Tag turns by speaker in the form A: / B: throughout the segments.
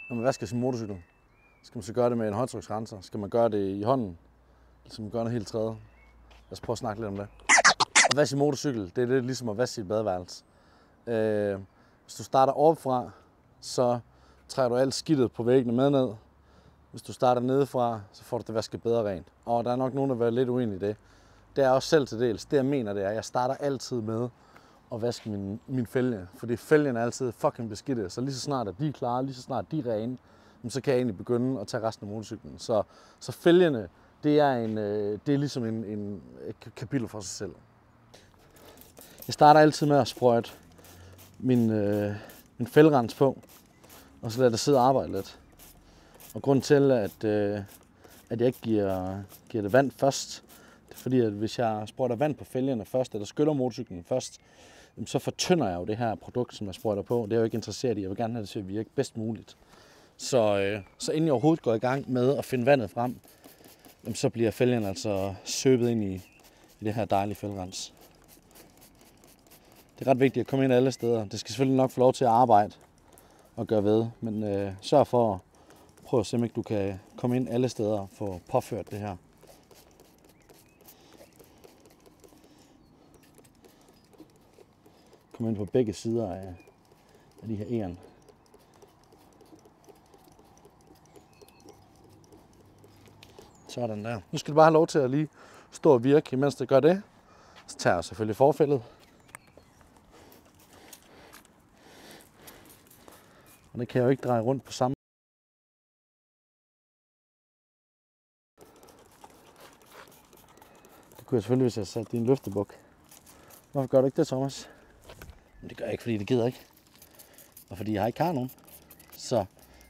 A: Når man vasker sin motorcykel, skal man så gøre det med en højtryksrenser? Skal man gøre det i hånden? Eller skal man gøre noget helt tredje? Lad os prøve at snakke lidt om det. At vaske sin motorcykel, det er lidt ligesom at vaske sit badeværelse. Hvis du starter oppefra, så træder du alt skidtet på væggene med ned. Hvis du starter nedefra, så får du det vasket bedre rent. Og der er nok nogen, der vil være lidt uenige i det. Det er også selv til dels. Det jeg mener, det er, at jeg starter altid med at vaske min fælge. Fordi fælgen er altid fucking beskidte. Så lige så snart at de er klare, lige så snart de er rene, så kan jeg egentlig begynde at tage resten af motorcyklen. Så fælgene, det er ligesom et kapitel for sig selv. Jeg starter altid med at sprøjte min fælgrens på, og så lader det sidde og arbejde lidt. Og grunden til, at jeg ikke giver det vand først, det er fordi, at hvis jeg sprøjter vand på fælgerne først, eller skyller motorcyklen først, så fortynder jeg jo det her produkt, som jeg sprøjter på. Det er jeg jo ikke interesseret i. Jeg vil gerne have det til at virke bedst muligt. Så inden jeg overhovedet går i gang med at finde vandet frem, så bliver fælgerne altså søbet ind i det her dejlige fælgrens. Det er ret vigtigt at komme ind alle steder. Det skal selvfølgelig nok få lov til at arbejde og gøre ved, men sørg for at prøve at se, om ikke du kan komme ind alle steder og få påført det her. Kom ind på begge sider af de her egern. Sådan der. Nu skal du bare have lov til at lige stå og virke, imens det gør det. Så tager jeg selvfølgelig forfældet. Og det kan jeg jo ikke dreje rundt på samme. Det kunne jeg selvfølgelig, hvis jeg satte din løftebuk. Hvorfor gør du ikke det, Thomas? Men det gør jeg ikke, fordi det gider ikke. Og fordi jeg ikke har nogen. Så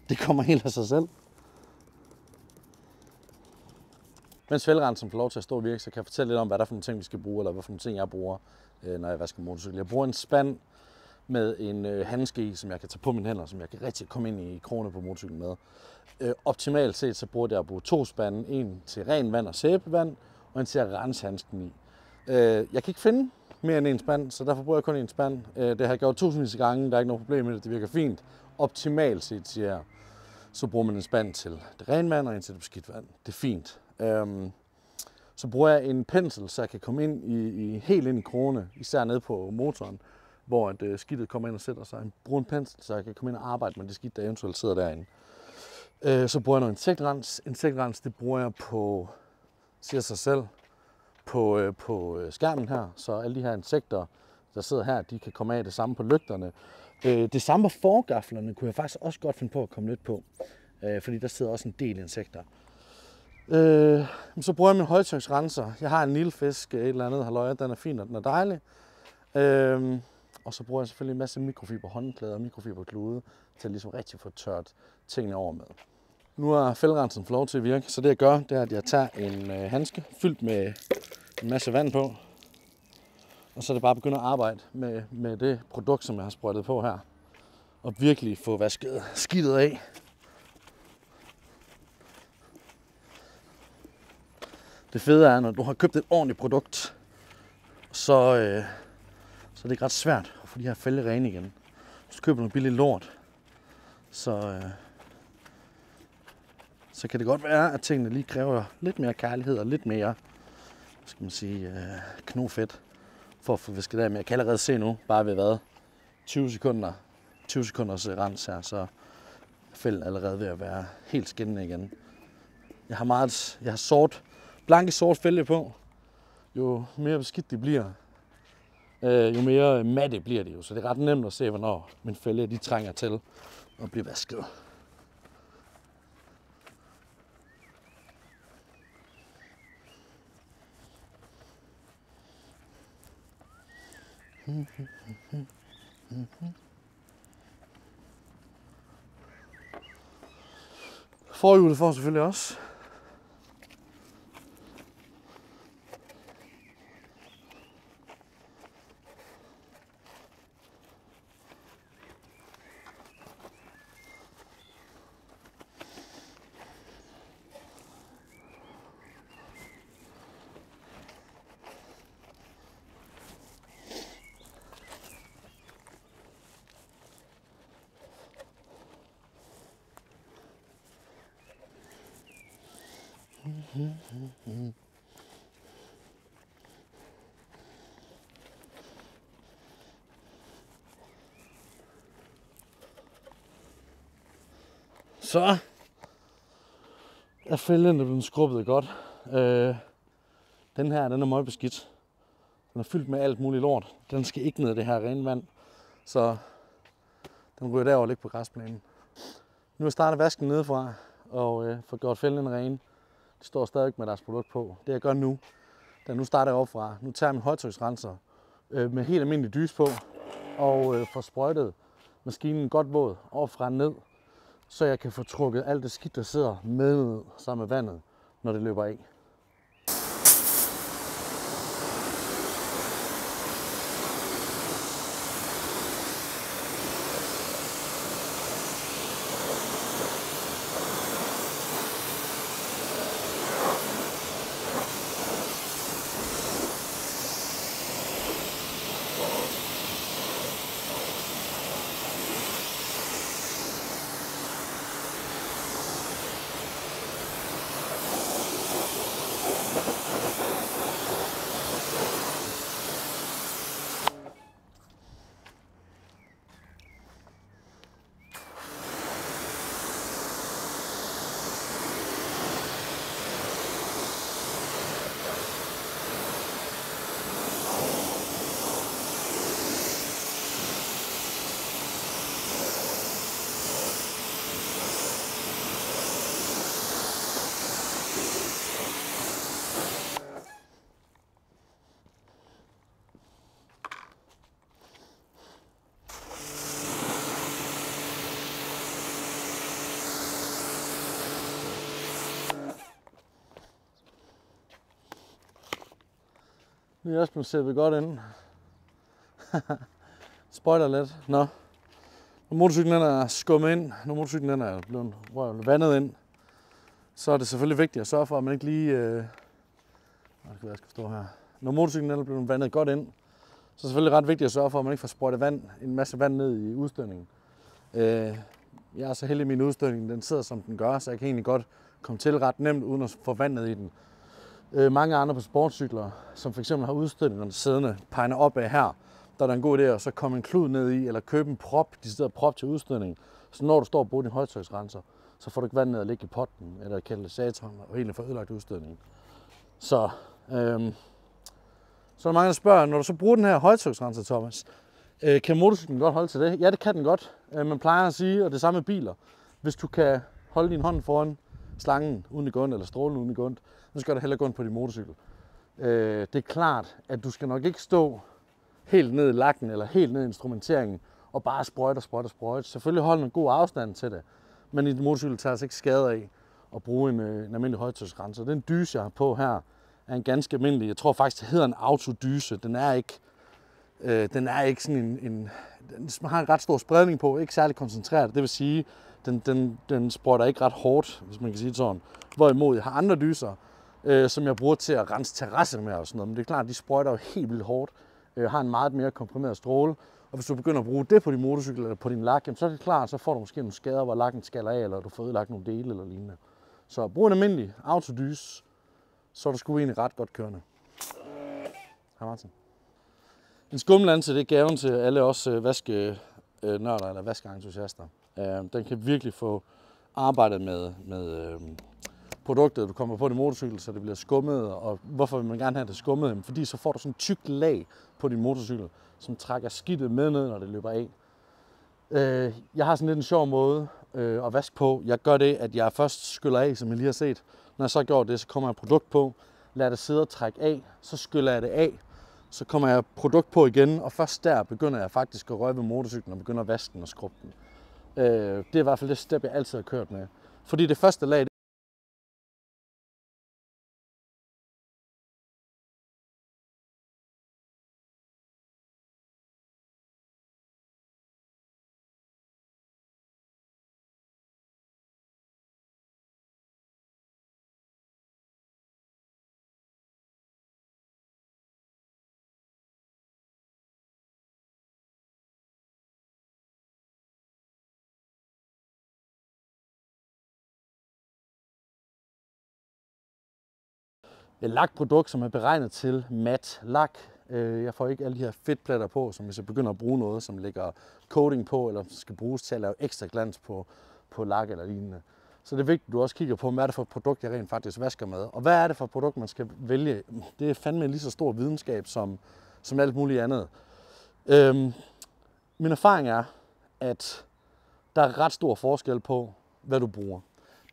A: det kommer helt af sig selv. Mens fælgrenseren får lov til at stå og virke, så kan jeg fortælle lidt om, hvad der er for nogle ting, vi skal bruge, eller hvad for nogle ting, jeg bruger, når jeg vasker motorcykel. Jeg bruger en spand med en handske i, som jeg kan tage på mine hænder, som jeg kan rigtig komme ind i krogene på motorcyklen med. Optimalt set, så bruger jeg at bruge 2 spande. En til ren vand og sæbevand, og en til at rense handsken i. Jeg kan ikke finde mere end en spand, så derfor bruger jeg kun en spand. Det har jeg gjort tusindvis af gange, der er ikke noget problem med det, det virker fint. Optimalt set, siger jeg, så bruger man en spand til det rene vand og en til det beskidt vand. Det er fint. Så bruger jeg en pensel, så jeg kan komme ind helt ind i krogene, især nede på motoren, hvor skidtet kommer ind og sætter sig. Jeg bruger en pensel, så jeg kan komme ind og arbejde med det skidt, der eventuelt sidder derinde. Så bruger jeg noget insektrens. Insektrens, det bruger jeg på, siger sig selv, på skærmen her, så alle de her insekter, der sidder her, de kan komme af. Det samme på lygterne. Det samme på forgaflerne kunne jeg faktisk også godt finde på at komme lidt på, fordi der sidder også en del insekter. Så bruger jeg min højtryksrenser. Jeg har en nilfisk, et eller andet halløj, den er fin og den er dejlig. Og så bruger jeg selvfølgelig en masse mikrofiber håndklæder og mikrofiberklude til ligesom rigtig få tørt tingene over med. Nu er fælgrenseren fået lov til at virke, så det jeg gør, det er, at jeg tager en handske fyldt med en masse vand på. Og så er det bare at begynde at arbejde med det produkt, som jeg har sprøjtet på her. Og virkelig få vasket skidtet af. Det fede er, når du har købt et ordentligt produkt, så er det ikke ret svært at få de her fælge rene igen. Hvis du køber noget billigt lort, så kan det godt være, at tingene lige kræver lidt mere kærlighed og lidt mere, skal man sige, knofedt for at få visket af. Men jeg kan allerede se nu, bare ved 20 sekunders rens her, så er fælden allerede ved at være helt skinnende igen. Jeg har blanke sort fælge på. Jo mere beskidt de bliver, jo mere matte bliver de jo. Så det er ret nemt at se, hvornår mine fælge de trænger til at blive vasket. Forhjulet får selvfølgelig også. Så er fælden blevet skrubbet godt. Den her, den er meget beskidt. Den er fyldt med alt muligt lort. Den skal ikke ned i det her rene vand. Så den ryger derover og ligger på græsplænen. Nu er jeg startet vasken nedefra og får gjort fælden ren. De står stadig med deres produkt på. Det jeg gør nu, da nu starter jeg opfra. Nu tager jeg min højtryksrenser med helt almindelig dys på og får sprøjtet maskinen godt våd overfra ned, så jeg kan få trukket alt det skidt, der sidder med sammen med vandet, når det løber af. Nu er jeg også blevet sættet godt ind. Sprøjter lidt. Nå. Når motorcyklen er skummet ind, når motorcyklen er blevet vandet ind, så er det selvfølgelig vigtigt at sørge for, at man ikke lige... jeg skal stå her. Når motorcyklen er blevet vandet godt ind, så er det selvfølgelig ret vigtigt at sørge for, at man ikke får sprøjtet en masse vand ned i udstødningen. Jeg er så heldig, at min udstødning den sidder som den gør, så jeg kan egentlig godt komme til ret nemt, uden at få vand ned i den. Mange andre på sportscykler, som f.eks. har udstødningerne siddende, pegner opad her, der er der en god idé at så komme en klud ned i, eller købe en prop, prop til udstødning. Så når du står og bruger din højtryksrenser, så får du ikke vand ned og ligge i potten, eller katalysator, og egentlig får ødelagt udstødningen. Så er der mange, der spørger, når du så bruger den her højtryksrenser, Thomas, kan motorcyklen godt holde til det? Ja, det kan den godt. Man plejer at sige, og det samme med biler, hvis du kan holde din hånd foran slangen uden i gund, eller strålen uden i gund, så skal der heller gå på din motorcykel. Det er klart, at du skal nok ikke stå helt ned i lakken, eller helt ned i instrumenteringen, og bare sprøjte. Selvfølgelig holde en god afstand til det, men i din motorcykel tager altså ikke skade af at bruge en almindelig højtryksrenser. Den dyse, jeg har på her, er en ganske almindelig, jeg tror faktisk, det hedder en autodyse. Den er ikke sådan den har en ret stor spredning på, ikke særlig koncentreret. Det vil sige, den sprøjter ikke ret hårdt, hvis man kan sige det sådan. Hvorimod jeg har andre dyser, som jeg bruger til at rense terrasser med og sådan noget. Men det er klart, de sprøjter jo helt vildt hårdt, har en meget mere komprimeret stråle. Og hvis du begynder at bruge det på din motorcykel eller på din lak, så er det klart, så får du måske nogle skader, hvor lakken skaller af, eller du får ødelagt nogle dele eller lignende. Så brug en almindelig autodys, så er du sgu egentlig ret godt kørende. Hej Martin. En skumlanse, det er gaven til alle os vaskenørder eller vaskeentusiaster. Den kan virkelig få arbejdet med produktet, du kommer på din motorcykel, så det bliver skummet. Og hvorfor vil man gerne have det skummet? Fordi så får du sådan en tyk lag på din motorcykel, som trækker skidtet med ned, når det løber af. Jeg har sådan lidt en sjov måde at vaske på. Jeg gør det, at jeg først skyller af, som I lige har set. Når jeg så har gjort det, så kommer jeg produkt på, lader det sidde og trække af, så skyller jeg det af. Så kommer jeg produkt på igen, og først der begynder jeg faktisk at røre ved motorcyklen og begynder at vaske den og skrubbe den. Det er i hvert fald det step, jeg altid har kørt med. Fordi det første lag, lakprodukt, som er beregnet til mat lak. Jeg får ikke alle de her fedtpletter på, som hvis jeg begynder at bruge noget, som lægger coating på, eller skal bruges til at lave ekstra glans på lak eller lignende. Så det er vigtigt, at du også kigger på, hvad er det for et produkt, jeg rent faktisk vasker med. Og hvad er det for et produkt, man skal vælge? Det er fandme en lige så stor videnskab som alt muligt andet. Min erfaring er, at der er ret stor forskel på, hvad du bruger.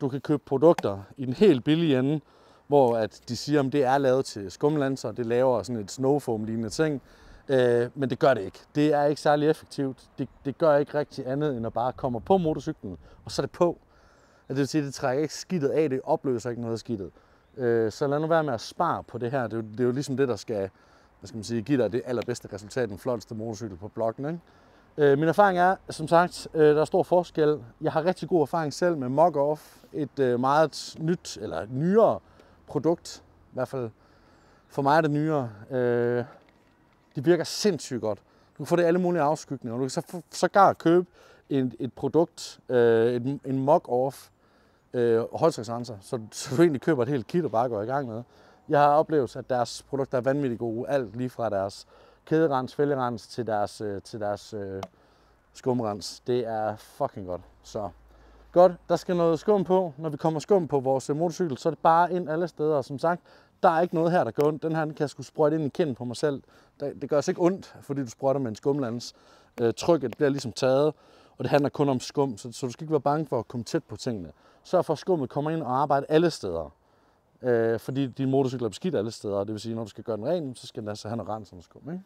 A: Du kan købe produkter i den helt billige ende, hvor at de siger, at det er lavet til skumlanser, det laver sådan et snowfoam-lignende ting, men det gør det ikke. Det er ikke særlig effektivt. Det gør ikke rigtig andet, end at bare komme på motorcyklen, og så er det på. Det vil sige, at det trækker ikke skidtet af, det opløser ikke noget af skidtet. Så lad nu være med at spare på det her. Det er jo ligesom det, der skal give dig det allerbedste resultat, den flotteste motorcykel på blokken, ikke? Min erfaring er, som sagt, der er stor forskel. Jeg har rigtig god erfaring selv med Mug-Off, et meget nyt eller nyere produkt. I hvert fald for mig er det nyere. De virker sindssygt godt. Du kan få det i alle mulige afskygninger. Du kan sågar købe et produkt, en Mug-Off højtryksrenser, så du egentlig køber et helt kit og bare går i gang med. Jeg har oplevet, at deres produkter er vanvittigt gode. Alt lige fra deres kæderens, fælgerens til deres skumrens. Det er fucking godt. Så godt, der skal noget skum på. Når vi kommer skum på vores motorcykel, så er det bare ind alle steder. Og som sagt, der er ikke noget her, der gør ondt. Den her kan jeg sgu sprøjte ind i kinden på mig selv. Det gør altså ikke ondt, fordi du sprøjter med en skumlans. Trykket bliver ligesom taget, og det handler kun om skum, så du skal ikke være bange for at komme tæt på tingene. Sørg for, at skummet kommer ind og arbejder alle steder. Fordi din motorcykel er beskidt alle steder, det vil sige, at når du skal gøre den ren, så skal den altså have noget rens og skum, ikke?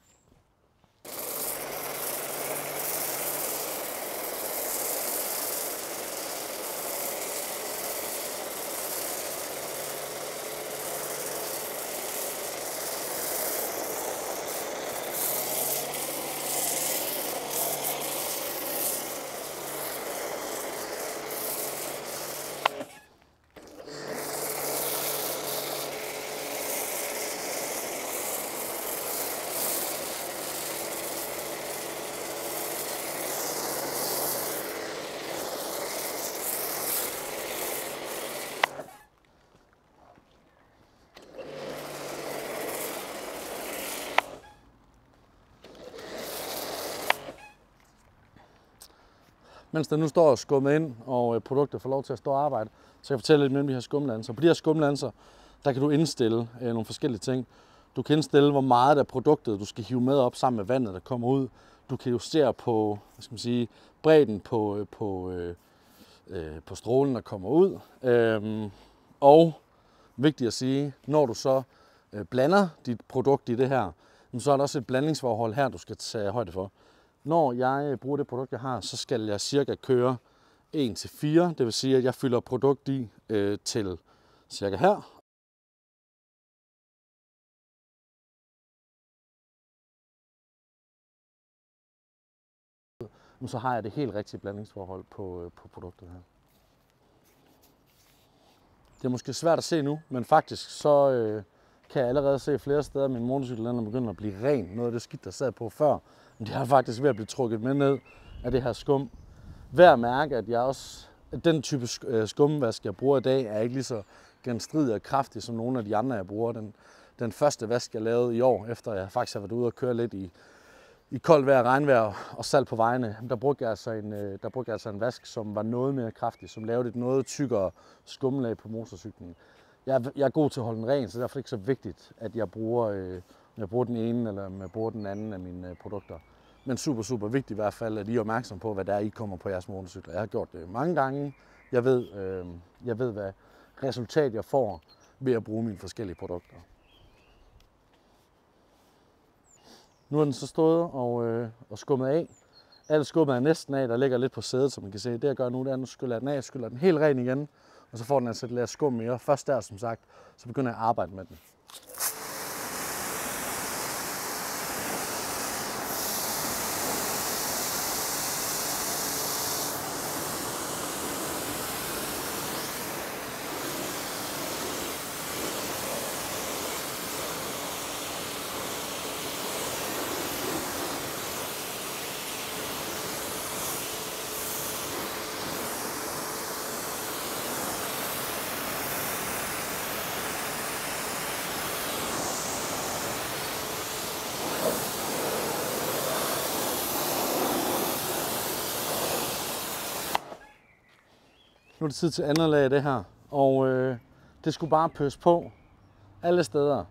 A: Mens der nu står skummet ind, og produkter får lov til at stå og arbejde, så kan jeg fortælle lidt mere om de her skumlanser. På de her skumlanser, der kan du indstille nogle forskellige ting. Du kan indstille, hvor meget af produktet du skal hive med op sammen med vandet, der kommer ud. Du kan justere på, bredden på strålen, der kommer ud. Og vigtigt at sige, når du så blander dit produkt i det her, så er der også et blandingsforhold her, du skal tage højde for. Når jeg bruger det produkt, jeg har, så skal jeg cirka køre 1-4. Det vil sige, at jeg fylder produkt i til cirka her. Så har jeg det helt rigtige blandingsforhold på produktet her. Det er måske svært at se nu, men faktisk så kan jeg allerede se flere steder, at min motorcykel er begyndt at blive ren. Noget af det skidt, der sad på før. Men det er faktisk ved at blive trukket med ned af det her skum. Værd at mærke, at den type skumvask, jeg bruger i dag, er ikke lige så genstridig og kraftig som nogle af de andre, jeg bruger. Den første vask, jeg lavede i år, efter jeg faktisk har været ude og køre lidt i koldt vejr, regnvejr og salt på vejene, der brugte jeg altså en vask, som var noget mere kraftig, som lavede et noget tykkere skumlag på motorcyklen. Jeg er god til at holde den ren, så derfor er det ikke så vigtigt, at jeg bruger den ene eller jeg bruger den anden af mine produkter. Men super vigtigt i hvert fald, at I er opmærksom på, hvad der er, I kommer på jeres motorcykler. Jeg har gjort det mange gange. Jeg ved hvad resultat jeg får ved at bruge mine forskellige produkter. Nu er den så stået og skummet af. Alt skummet er næsten af, der ligger lidt på sædet, som man kan se. Det jeg gør nu, det er, at nu skyller jeg den af, skyller den helt ren igen, og så får den altså lidt skum mere. Først der, som sagt, så begynder jeg at arbejde med den. Nu er det tid til andet lag af det her, og det skulle bare pøse på alle steder.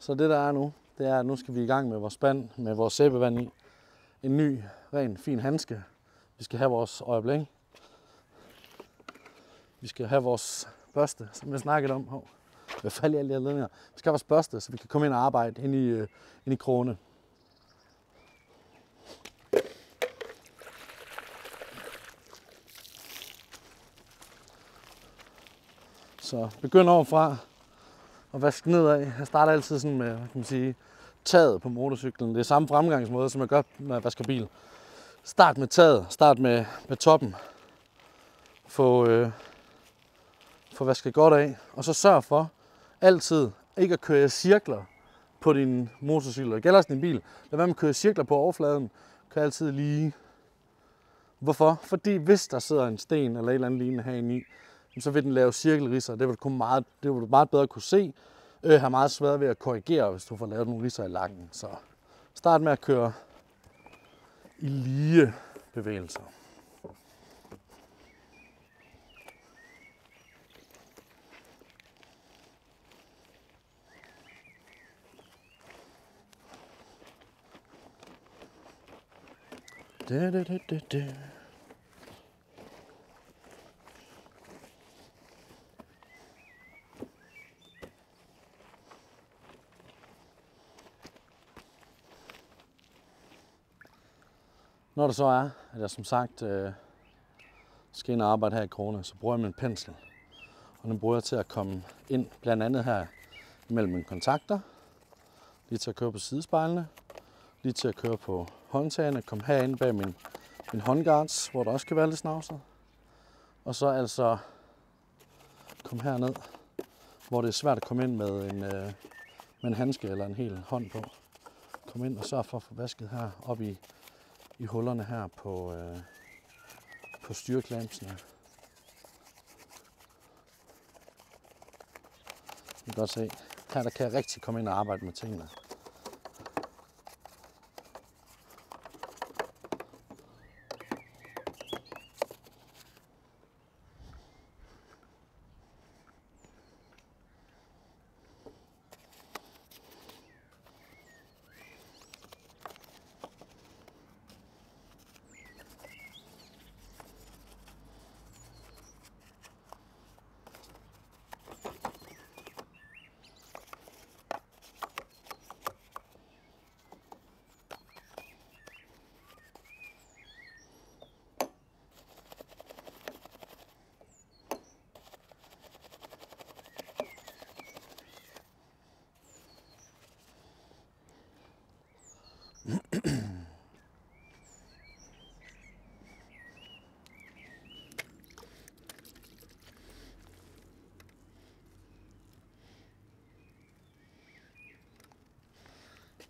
A: Så det der er nu, det er, at nu skal vi i gang med vores spand med vores sæbevand i. En ny, ren, fin handske. Vi skal have vores øjeblik. Vi skal have vores børste, som jeg snakkede om. Hvad faldt i alle de her ledninger? Vi skal have vores børste, så vi kan komme ind og arbejde ind i krogene. Så begynd overfra og vaske nedad. Jeg starter altid sådan med, hvad kan man sige, taget på motorcyklen. Det er samme fremgangsmåde, som jeg gør, når jeg vasker bil. Start med taget, start med toppen. Få vasket godt af, og så sørg for altid ikke at køre i cirkler på din motorcykel. Det gælder også din bil. Lad være med at køre i cirkler på overfladen. Kør altid lige. Hvorfor? Fordi hvis der sidder en sten eller et eller andet lignende herinde i, så vil den lave cirkelridser. Det vil du meget bedre kunne se. Har meget svært ved at korrigere, hvis du får lavet nogle ridser i lakken. Så start med at køre i lige bevægelser. Når det så er, at jeg som sagt skal ind og arbejde her i krogene, så bruger jeg min pensel. Og den bruger jeg til at komme ind, blandt andet her mellem mine kontakter, lige til at køre på sidespejlene, lige til at køre på håndtagene, komme herinde bag min håndguards, hvor der også kan være lidt snavset. Og så altså komme herned, hvor det er svært at komme ind med en handske eller en hel hånd på. Kom ind og sørg for at få vasket her op i hullerne her på styreklampsene. I kan godt se, her der kan jeg rigtig komme ind og arbejde med tingene.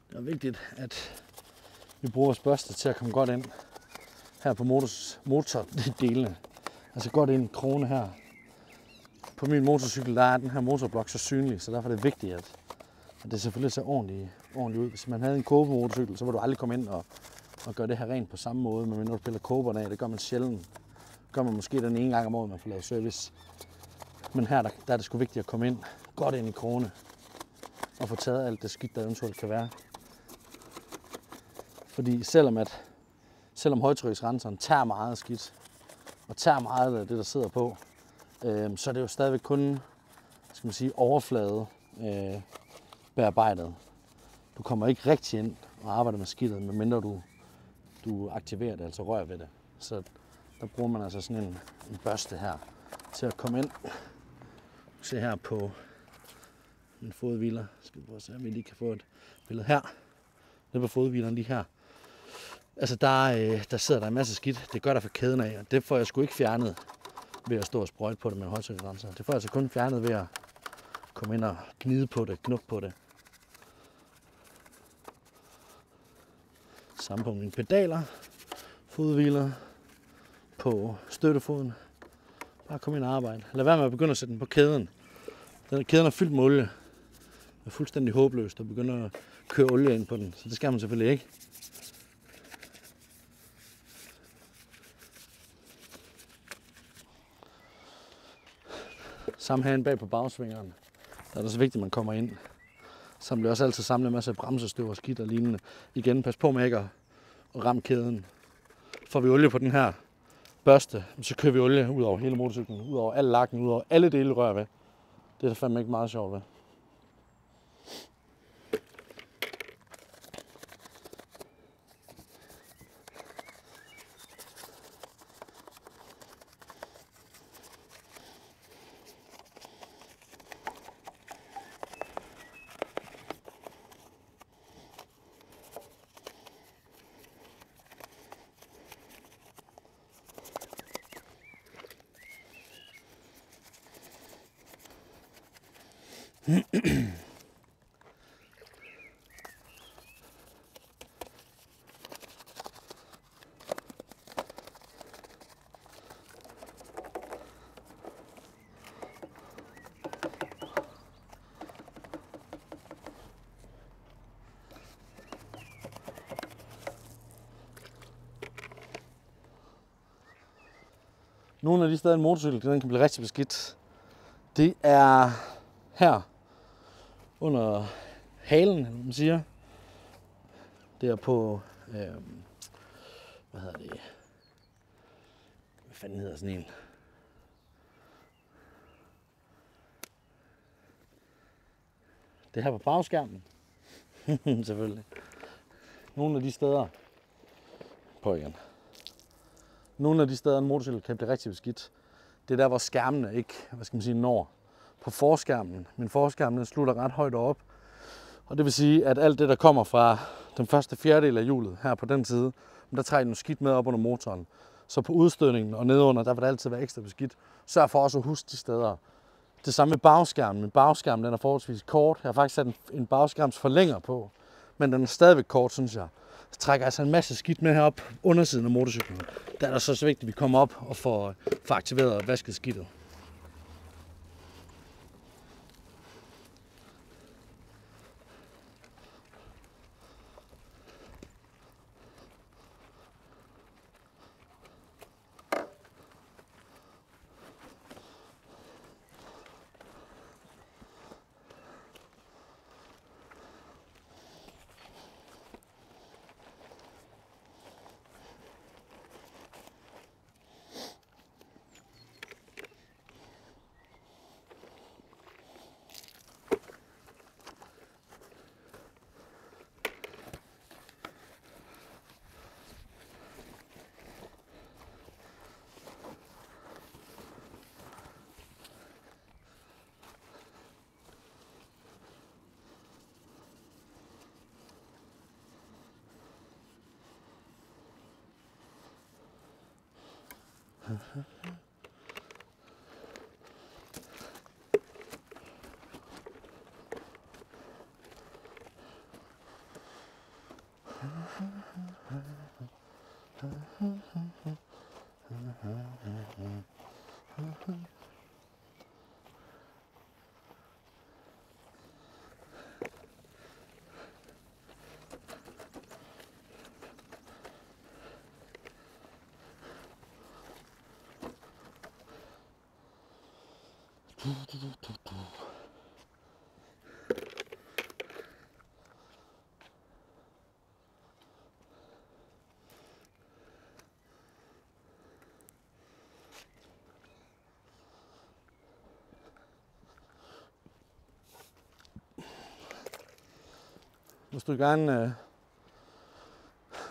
A: Det er vigtigt, at vi bruger vores børste til at komme godt ind her på motordelene. Altså godt ind i krogene her. På min motorcykel der er den her motorblok så synlig, så derfor er det vigtigt, at det selvfølgelig ser ordentligt ud. Hvis man havde en kåbemotorcykel, så ville du aldrig komme ind og gøre det her rent på samme måde, men når du piller kåberne af, det gør man sjældent. Det gør man måske den ene gang om året, man får lavet service. Men her der er det sgu vigtigt at komme ind godt ind i krogene og få taget alt det skidt, der eventuelt kan være. Fordi selvom højtryksrenseren tager meget skidt, og tager meget af det, der sidder på, så er det jo stadigvæk kun, skal man sige, overflade bearbejdet. Du kommer ikke rigtig ind og arbejder med skidtet, medmindre du aktiverer det, altså rører ved det. Så der bruger man altså sådan en børste her til at komme ind. Se her på Mine fodhviler. Skal vi prøve at se, om vi lige kan få et billede her. Det på fodhvileren lige her. Altså der sidder der en masse skidt. Det gør der for kæden af, og det får jeg sgu ikke fjernet ved at stå og sprøjte på det med en håndtrykrenser. Det får jeg altså kun fjernet ved at komme ind og gnide på det, knuppe på det. Samme på mine pedaler, fodhviler, på støttefoden. Bare kom ind og arbejde. Lad være med at begynde at sætte den på kæden. Kæden er fyldt med olie. Det er fuldstændig håbløst at begynde at køre olie ind på den, så det skal man selvfølgelig ikke. Samme herinde bag på bagsvingeren. Der er det så vigtigt, at man kommer ind. Så bliver også altid samlet en masse bremsestøv og skidt og lignende. Igen, pas på med ikke at ramme kæden. Får vi olie på den her børste, så kører vi olie ud over hele motorcyklen, ud over al lakken, ud over alle dele rør ved. Det er der fandme ikke meget sjovt ved. Nogle af de steder, en motorcykel den kan blive rigtig beskidt, det er her under halen, som man siger. Det er på, hvad fanden hedder sådan en? Det er her på bagskærmen. Selvfølgelig. Nogle af de steder, på igen. Nogle af de steder, en motorcykel kan blive rigtig beskidt, det er der, hvor skærmene ikke, når. På forskærmen. Min forskærm, den slutter ret højt op. Og det vil sige, at alt det, der kommer fra den første fjerdedel af hjulet her på den side, der trækker noget skidt med op under motoren. Så på udstødningen og nedunder, der vil det altid være ekstra beskidt. Sørg for også at huske de steder. Det samme med bagskærmen. Min bagskærm, den er forholdsvis kort. Jeg har faktisk sat en bagskærmsforlænger på. Men den er stadigvæk kort, synes jeg. Så trækker jeg altså en masse skidt med herop undersiden af motorcyklen. Der er det så vigtigt, at vi kommer op og får aktiveret og vasket skidtet.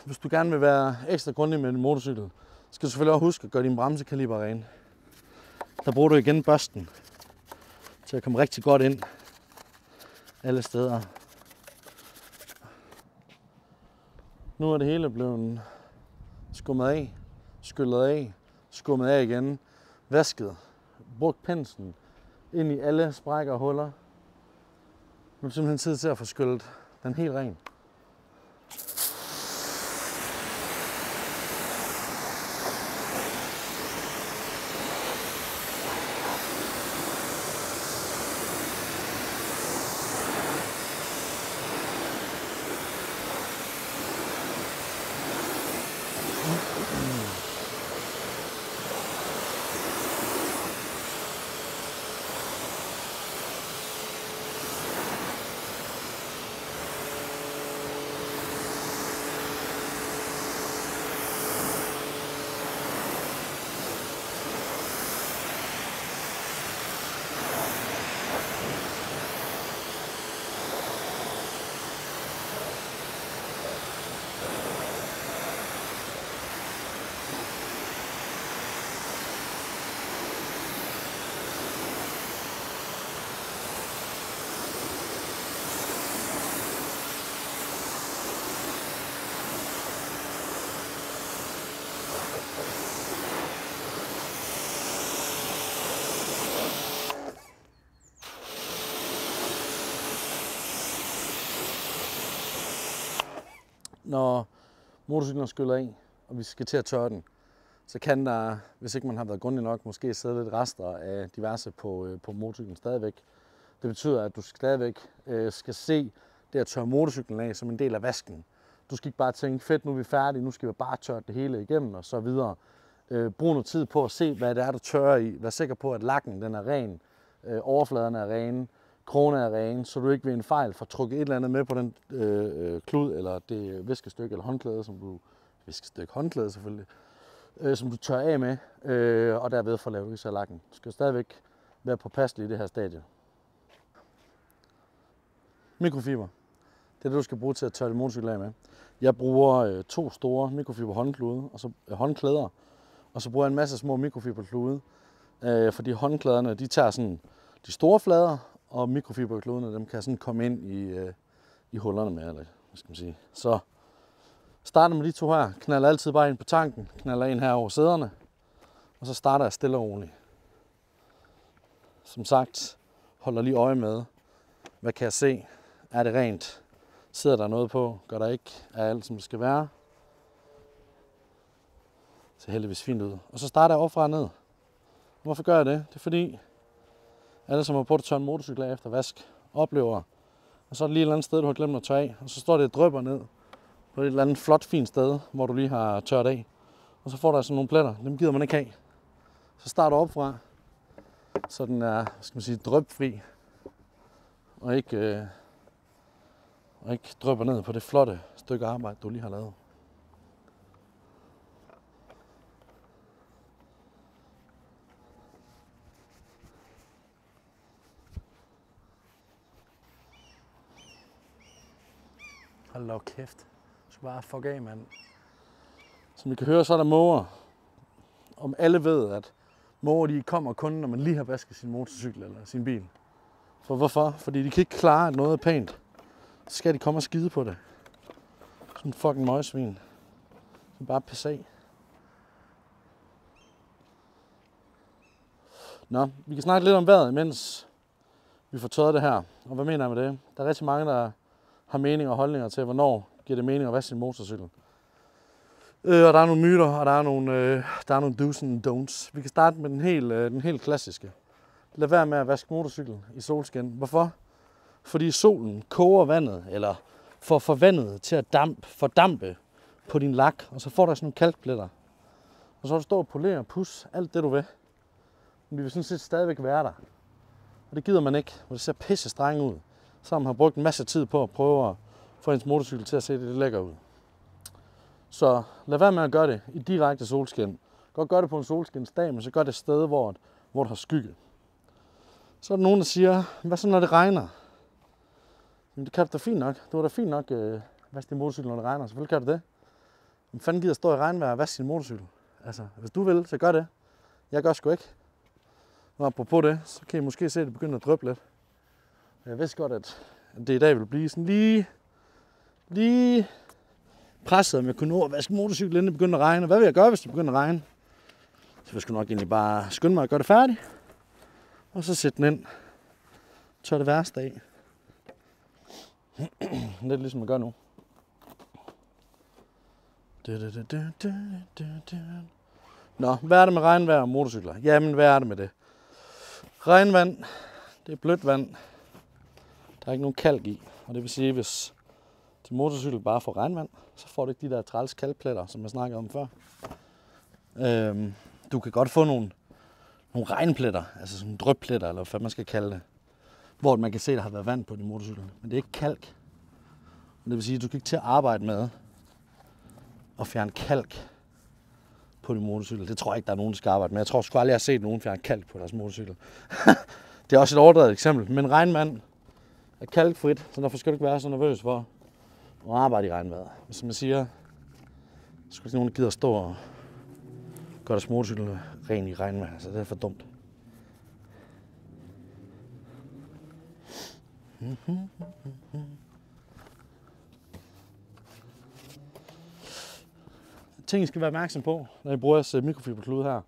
A: Hvis du gerne vil være ekstra grundig med din motorcykel, skal du selvfølgelig også huske at gøre din bremsekaliber ren. Der bruger du igen børsten til at komme rigtig godt ind alle steder. Nu er det hele blevet skummet af, skyllet af, skummet af igen, vasket, brugt penslen ind i alle sprækker og huller. Nu er det simpelthen tid til at få skyllet den helt ren. Når motorcyklen er skyllet af, og vi skal til at tørre den, så kan der, hvis ikke man har været grundig nok, måske sidde lidt rester af diverse på motorcyklen stadigvæk. Det betyder, at du stadigvæk skal se det at tørre motorcyklen af som en del af vasken. Du skal ikke bare tænke, fedt, nu er vi færdige, nu skal vi bare tørre det hele igennem og så videre. Brug noget tid på at se, hvad det er, du tørrer i. Vær sikker på, at lakken den er ren, overfladerne er rene, krone er rene, så du ikke ved en fejl får trukket et eller andet med på den klud, eller det viskestykke eller håndklæde, håndklæde selvfølgelig, som du tør af med, og derved får lavet af lakken. Du skal stadigvæk være påpasselig i det her stadie. Mikrofiber. Det er det, du skal bruge til at tørre din motorcykel af med. Jeg bruger 2 store mikrofiber håndklæder, og så bruger jeg en masse små mikrofiberklude, fordi håndklæderne, de tager sådan de store flader, og mikrofiberkludene, dem kan sådan komme ind i hullerne med, eller hvad skal man sige. Så starter med de 2 her, knalder altid bare ind på tanken, knalder ind her over sæderne, og så starter jeg stille og roligt. Som sagt, holder lige øje med, hvad kan jeg se? Er det rent? Sidder der noget på? Gør der ikke? Er alt som det skal være? Det ser heldigvis fint ud. Og så starter jeg opfra og ned. Hvorfor gør jeg det? Det er fordi, alle som har prøvet at tørre en motorcykel af efter vask, oplever, og så er det lige et eller andet sted, du har glemt at tørre af, og så står det og drypper ned på et eller andet flot, fint sted, hvor du lige har tørret af. Og så får der sådan nogle pletter. Dem gider man ikke have. Så starter du opfra, så den er, drypfri, og ikke drypper ned på det flotte stykke arbejde, du lige har lavet. Hold da kæft. Du skal bare fuck af, mand. Som I kan høre, så er der måger. Om alle ved, at måger de kommer kun, når man lige har vasket sin motorcykel eller sin bil. For hvorfor? Fordi de kan ikke klare, at noget er pænt. Så skal de komme og skide på det. Sådan en fucking møgsvin. Så bare pisse af. Nå, vi kan snakke lidt om vejret, mens vi får tørret det her. Og hvad mener jeg med det? Der er rigtig mange, der har meninger og holdninger til, hvornår giver det mening at vaske sin motorcykel. Og der er nogle myter, og der er nogle do's and don'ts. Vi kan starte med den helt klassiske. Lad være med at vaske motorcyklen i solskin. Hvorfor? Fordi solen koger vandet, eller får vandet til at fordampe på din lak, og så får der sådan nogle kalkpletter. Og så har du stå og polere og pusse alt det du vil. Men de vil sådan set stadigvæk være der. Og det gider man ikke, hvor det ser pisse streng ud. Så man har brugt en masse tid på at prøve at få ens motorcykel til at se det lækker ud. Så lad være med at gøre det i direkte solskin. Godt gøre det på en solskinsdag, men så gør det et sted, hvor du har skygge. Så er der nogen, der siger, hvad så når det regner? Men det kan du da fint nok. Du er da fint nok vaske din motorcykel, når det regner. Selvfølgelig kan du det. Men fanden gider stå i regnvejr og vaske sin motorcykel? Altså, hvis du vil, så gør det. Jeg gør sgu ikke. Og apropos det, så kan I måske se, at det begynder at dryppe lidt. Jeg vidste godt, det i dag vil blive sådan lige presset, om jeg kunne nå at vaske motorcyklen, inden det begyndte at regne. Hvad vil jeg gøre, hvis det begynder at regne? Så jeg skulle nok egentlig bare skynde mig at gøre det færdigt. Og så sætte den ind. Tør det værste af. Lidt ligesom jeg gør nu. Nå, hvad er det med regnvejr og motorcykler? Jamen, hvad er det med det? Regnvand, det er blødt vand. Der er ikke nogen kalk i. Og det vil sige, hvis din motorcykel bare får regnvand, så får du ikke de der træls kalkpletter, som jeg snakkede om før. Du kan godt få nogle regnpletter, altså sådan dryppletter, eller hvad man skal kalde det, hvor man kan se, at der har været vand på din motorcykel. Men det er ikke kalk. Det vil sige, at du kan ikke til at arbejde med at fjerne kalk på din motorcykel. Det tror jeg ikke, der er nogen, der skal arbejde med. Jeg tror sgu aldrig, jeg har set nogen fjerne kalk på deres motorcykel. Det er også et overdrevet eksempel. Men regnvand er kalkfrit, så derfor skal du ikke være så nervøs for at arbejde i regnvejr. Hvis man siger, så skal ikke nogen, der gider at stå og gøre deres motorcykel ren i regnvejr. Så det er for dumt. Ting, I skal være opmærksom på, når I bruger jeres mikrofiberklude her.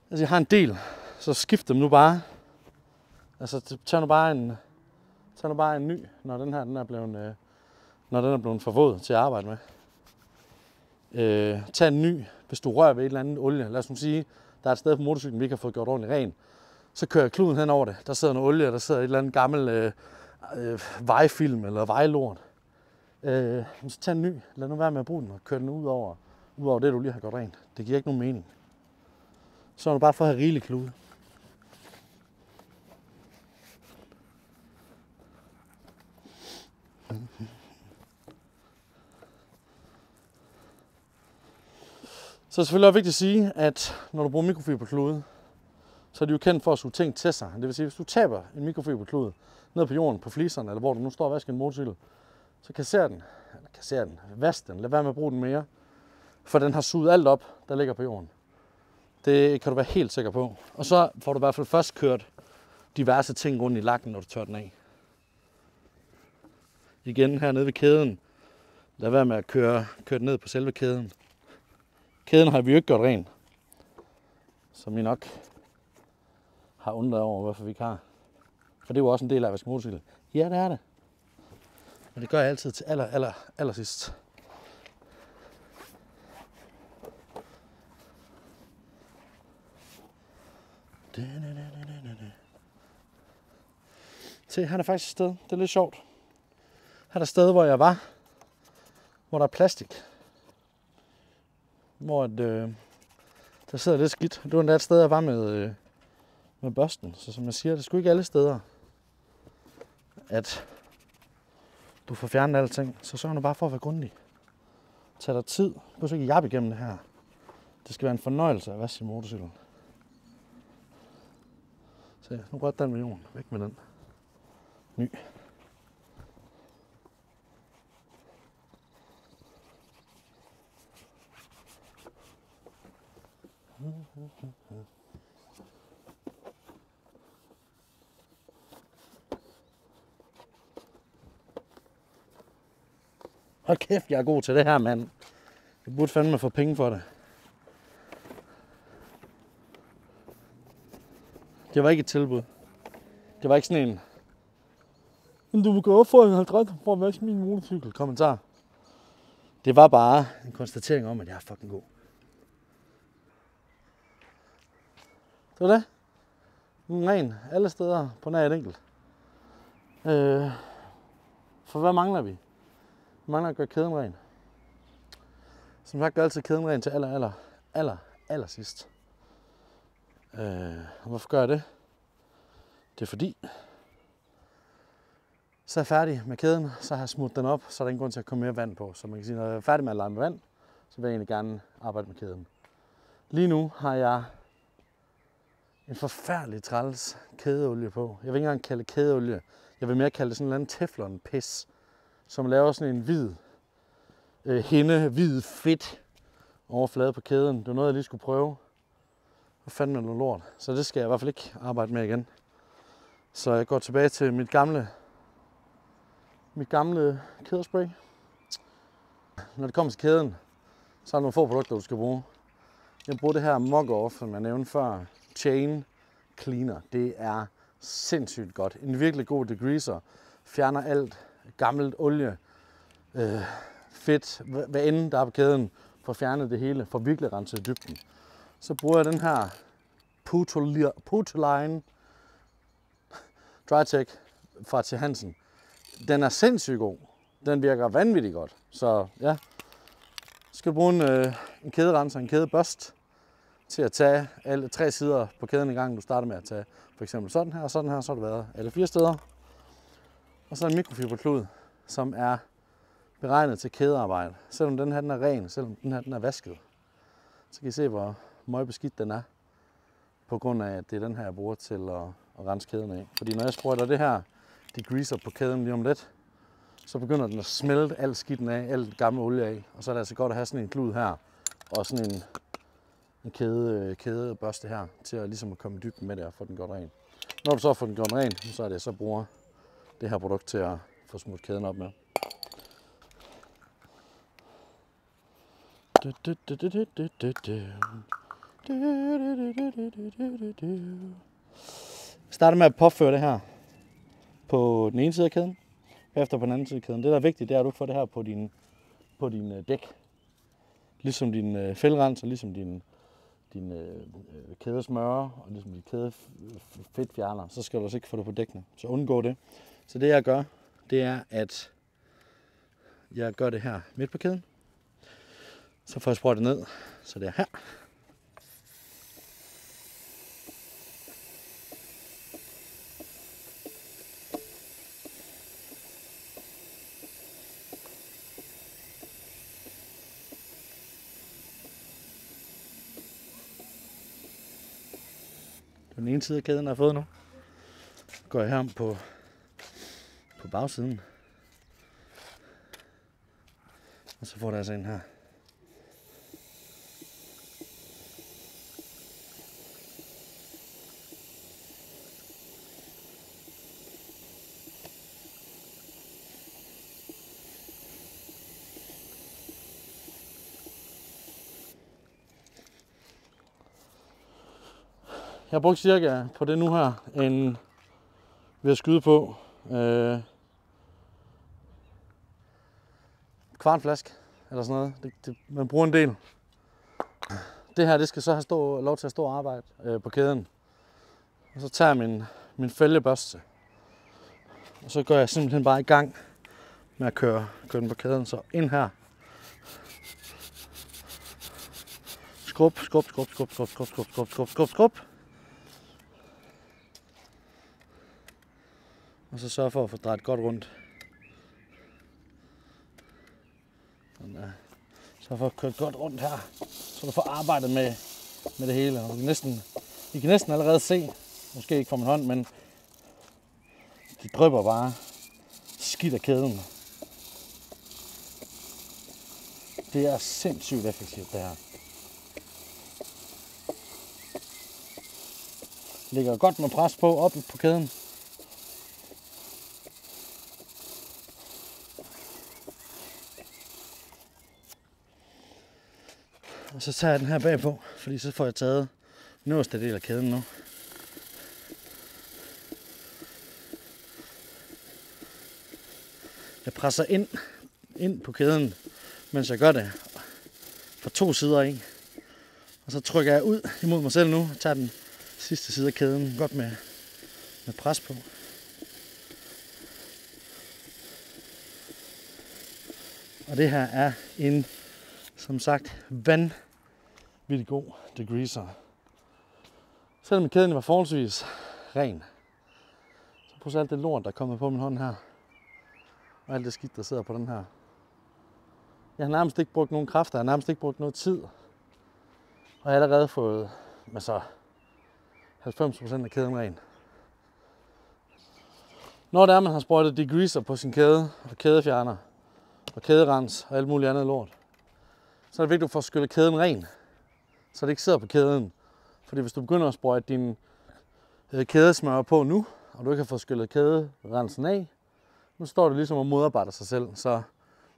A: Altså, jeg har en del, så skift dem nu bare. Altså, tag nu bare en ny, når den her er blevet for våd til at arbejde med. Tag en ny, hvis du rører ved et eller andet olie. Lad os nu sige, der er et sted på motorcyklen, vi ikke har fået gjort ordentligt ren. Så kører jeg kluden hen over det. Der sidder noget olie, der sidder et eller andet gammel vejfilm eller vejlort. Så tag en ny. Lad nu være med at bruge den og køre den ud over det, du lige har gjort rent. Det giver ikke nogen mening. Så er du bare for at have rigelig klude. Så er det selvfølgelig også vigtigt at sige, at når du bruger mikrofiberklude, så er de jo kendt for at suge ting til sig. Det vil sige, hvis du taber en mikrofiberklude ned på jorden, på fliserne, eller hvor du nu står og vasker en motorcykel, så kasser den, vask den, lad være med at bruge den mere, for den har suget alt op, der ligger på jorden. Det kan du være helt sikker på. Og så får du i hvert fald først kørt diverse ting rundt i lakken, når du tør den af. Igen hernede ved kæden, lad være med at køre den ned på selve kæden. Kæden har vi jo ikke gjort ren, som I nok har undret over, hvorfor vi ikke har. For det er jo også en del af at vaske motorcykel. Ja, det er det. Men det gør jeg altid til aller sidst. Se, her er faktisk et sted. Det er lidt sjovt. Her er der et sted, hvor jeg var, hvor der er plastik. Hvor der sidder lidt skidt. Det var endda et sted, jeg var med børsten. Så som jeg siger, det er sgu ikke alle steder, at du får fjernet alting. Så sørg nu bare for at være grundig. Tag dig tid. Du behøver ikke jappe igennem det her. Det skal være en fornøjelse at vaske sin motorcykel. Se, nu rødt den med jorden. Væk med den. Ny. Hold kæft, jeg er god til det her, mand. Jeg burde fandme få penge for det. Det var ikke et tilbud. Det var ikke sådan en, men du må gå op for en 50 for at vaske min motorcykel. Kommentar. Det var bare en konstatering om, at jeg er fucking god. Det var det. Ren alle steder på nær et enkelt. For hvad mangler vi? Vi mangler at gøre kæden ren. Som sagt, gør altid kæden ren til aller sidst. Hvorfor gør jeg det? Det er fordi, så er jeg færdig med kæden, så har jeg smurt den op, så er der ingen grund til at komme mere vand på. Så man kan sige, når jeg er færdig med at lege med vand, så vil jeg egentlig gerne arbejde med kæden. Lige nu har jeg en forfærdelig træls kædeolie på. Jeg vil ikke engang kalde det kædeolie. Jeg vil mere kalde det sådan en eller anden teflon-pis, som laver sådan en hvid hvid fedt overflade på kæden. Det var noget, jeg lige skulle prøve. Hvad fanden er noget lort? Så det skal jeg i hvert fald ikke arbejde med igen. Så jeg går tilbage til mit gamle mit gamle kædespray. Når det kommer til kæden, så er der nogle få produkter, du skal bruge. Jeg bruger det her Mug-Off, som jeg nævnte før, Chain Cleaner. Det er sindssygt godt. En virkelig god degreaser. Fjerner alt gammelt olie, fedt, hvad end der er på kæden, for at fjerne det hele, for virkelig rense i dybden. Så bruger jeg den her Putoline Drytech fra T. Hansen. Den er sindssygt god. Den virker vanvittigt godt. Så ja, skal du bruge en kæderenser, en kædebørst til at tage alle 3 sider på kæden i gang. Du starter med at tage for eksempel sådan her og sådan her, så har du været alle 4 steder. Og så en mikrofiberklud, som er beregnet til kædearbejde. Selvom den her den er ren, selvom den her den er vasket, så kan I se, hvor møgbeskidt den er. På grund af, at det er den her, jeg bruger til at rense kæden af. Fordi når jeg sprøjter det her degreaser på kæden lige om lidt, så begynder den at smelte alt skidten af, alt gammel olie af. Og så er det altså godt at have sådan en klud her, og sådan en kædebørste her, til at ligesom at komme i dybden med det og få den godt ren. Når du så får den gjort ren, så er det så bruger det her produkt til at få smurt kæden op med. Jeg starter med at påføre det her på den ene side af kæden, efter på den anden side af kæden. Det, der er vigtigt, det er, at du får det her på din dæk. Ligesom din fælderenser, ligesom din kædesmøre og ligesom din kædefedtfjerner, så skal du også ikke få det på dækkene. Så undgå det. Så det jeg gør, det er, at jeg gør det her midt på kæden. Så får jeg sprøjtet ned, så det er her. Den ene side af kæden har jeg fået nu. Går jeg her på bagsiden. Og så får der altså en her. Jeg har brugt cirka på det nu her, ved at skyde på, kvartflaske eller sådan noget. Man bruger en del. Det her, det skal så have lov til at stå og arbejde på kæden. Og så tager jeg min fælgebørste. Og så går jeg simpelthen bare i gang med at køre den på kæden. Så ind her. Skub, skub, skub, skub, skub, skub, skub, skub, skub, skub, skub. Og så sørge for at få drejet godt rundt. Så for at køre godt rundt her, så du får arbejdet med det hele. Og I kan næsten allerede se, måske ikke fra min hånd, men det drypper bare skidt af kæden. Det er sindssygt effektivt det her. Ligger godt med pres på op på kæden. Og så tager jeg den her bagpå, fordi så får jeg taget den øverste del af kæden nu. Jeg presser ind på kæden, mens jeg gør det fra 2 sider af. Og så trykker jeg ud imod mig selv nu og tager den sidste side af kæden godt med pres på. Og det her er en, som sagt, vanvittig god degreaser. Selvom kæden var forholdsvis ren, så prøv alt det lort, der er kommet på min hånd her. Og alt det skidt, der sidder på den her. Jeg har nærmest ikke brugt nogen kræfter, jeg har nærmest ikke brugt noget tid. Og jeg har allerede fået 90% af kæden ren. Når det er, man har sprøjtet degreaser på sin kæde, og kædefjerner, og kæderens og alt muligt andet lort, så er det vigtigt at få skyllet kæden ren, så det ikke sidder på kæden. Fordi hvis du begynder at sprøjte din kædesmør på nu, og du ikke har fået skyllet kæderensen af, Nu står det ligesom og modarbejder sig selv, så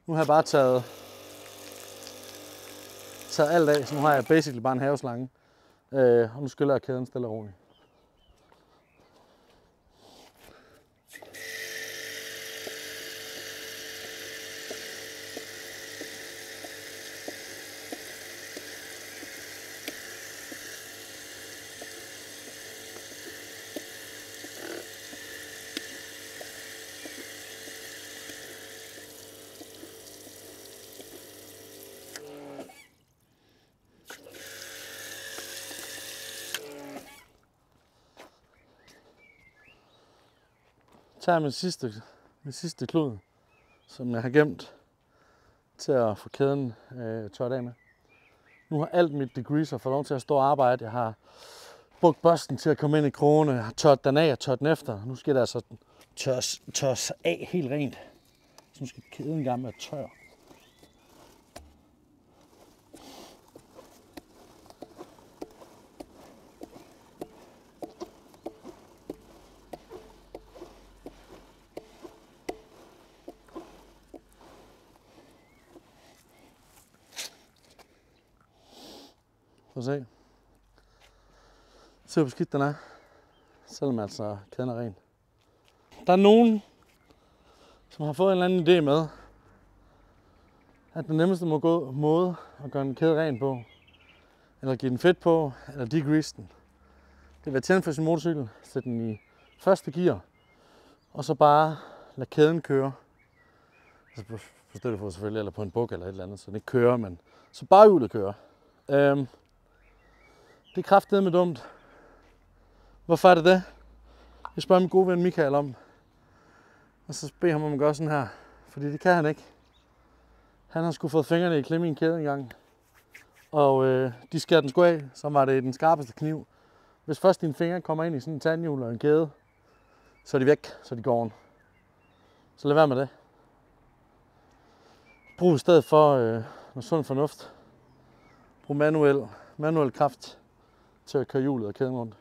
A: nu har jeg bare taget alt af, så nu har jeg basically bare en haveslange. Og nu skyller jeg kæden stille og roligt. Tager min sidste klud, som jeg har gemt til at få kæden tørt af med. Nu har alt mit degreaser fået lov til at stå og arbejde. Jeg har brugt børsten til at komme ind i krogene. Jeg har tørt den af og tørt den efter. Nu skal det altså tørres af helt rent. Så nu skal kæden i gang med at tørre. Prøv at se. Se hvor beskidt den er. Selvom altså kæden er ren. Der er nogen, som har fået en eller anden idé med, at den nemmeste måde at gøre en kæde ren på, eller give den fedt på, eller degrease den, det er at tænde for sin motorcykel, sætte den i første gear, og så bare lade kæden køre. Altså på støttefod selvfølgelig, eller på en buk eller et eller andet, så den ikke kører, men så bare hjulet kører. Det er kraftedeme dumt. Hvorfor er det det? Jeg spørger min gode ven Michael om. Og så beder ham om at gøre sådan her. Fordi det kan han ikke. Han har sgu fået fingrene i klemme i en kæde engang. Og de skærer den sgu af, så var det den skarpeste kniv. Hvis først dine fingre kommer ind i sådan en tandhjul og en kæde, så er de væk, så er de går. Så lad være med det. Brug i stedet for noget sund fornuft. Brug manuel kraft til at køre hjulet og kæden rundt.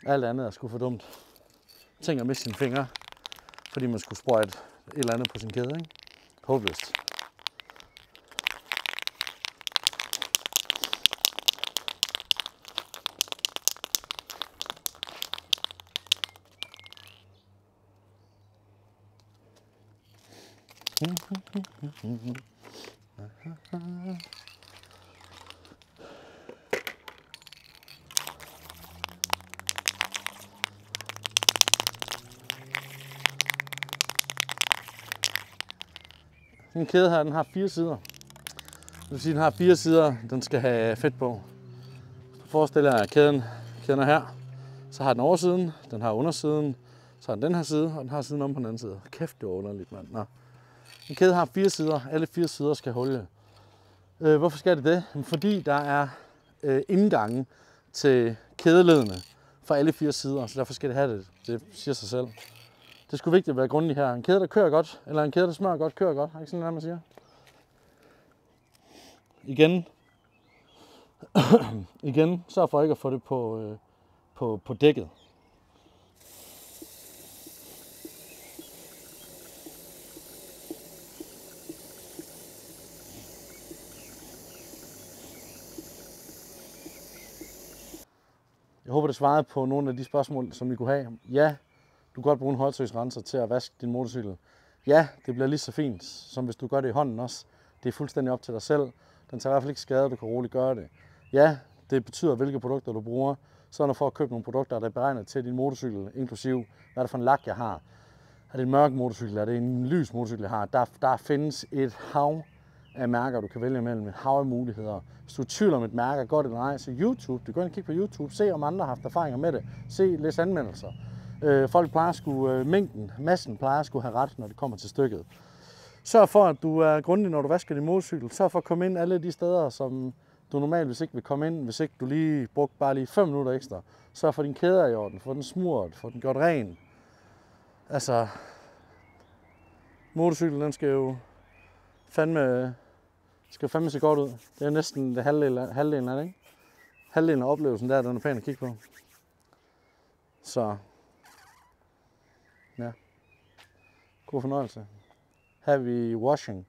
A: Alt andet er sgu for dumt. Tænk at miste sine fingre, fordi man skulle sprøjte et eller andet på sin kæde, ikke? Håbløst. Den kæde her, den har 4 sider. Det vil sige, den har 4 sider, den skal have fedt på. Hvis du forestiller dig, at kæden er her, så har den oversiden, den har undersiden, så har den her side, og den har siden om på den anden side. Kæft, det var underligt, mand. Nå. En kæde har 4 sider, alle 4 sider skal holde. Hvorfor skal det det? Fordi der er indgange til kædeledene fra alle 4 sider, så derfor skal det have det. Det siger sig selv. Det er sgu vigtigt at være grundig her. En kæde, der kører godt, eller en kæde, der smører godt, kører godt. Har ikke sådan noget, man siger? Igen, sørg for ikke at få det på dækket. Jeg håber, det svarede på nogle af de spørgsmål, som I kunne have. Ja, du kan godt bruge en højtryksrenser til at vaske din motorcykel. Ja, det bliver lige så fint, som hvis du gør det i hånden også. Det er fuldstændig op til dig selv. Den tager i hvert fald ikke skade, du kan roligt gøre det. Ja, det betyder, hvilke produkter du bruger. Så er der for at købe nogle produkter, der er beregnet til din motorcykel, inklusiv hvad er det for en lak, jeg har. Er det en mørk motorcykel? Er det en lys motorcykel, jeg har? Der findes et hav af mærker, du kan vælge imellem. Et hav af muligheder. Hvis du er i tvivl om et mærke er godt eller ej, så YouTube. Du går ind og kigge på YouTube. Se om andre har haft erfaringer med det. Læs anmeldelser. Folk plejer massen plejer skulle have ret, når det kommer til stykket. Sørg for, at du er grundig, når du vasker din motorcykel. Sørg for at komme ind alle de steder, som du normalt ikke vil komme ind, hvis ikke du lige brugte bare lige 5 minutter ekstra. Sørg for, at din kæde er i orden. Få den smurt. Få den gjort ren. Altså, motorcyklen, den skal jo fandme se godt ud. Det er næsten det halvdelen af det, ikke? Halvdelen af oplevelsen der, den er pæn at kigge på. Så, ja. God fornøjelse. Happy washing.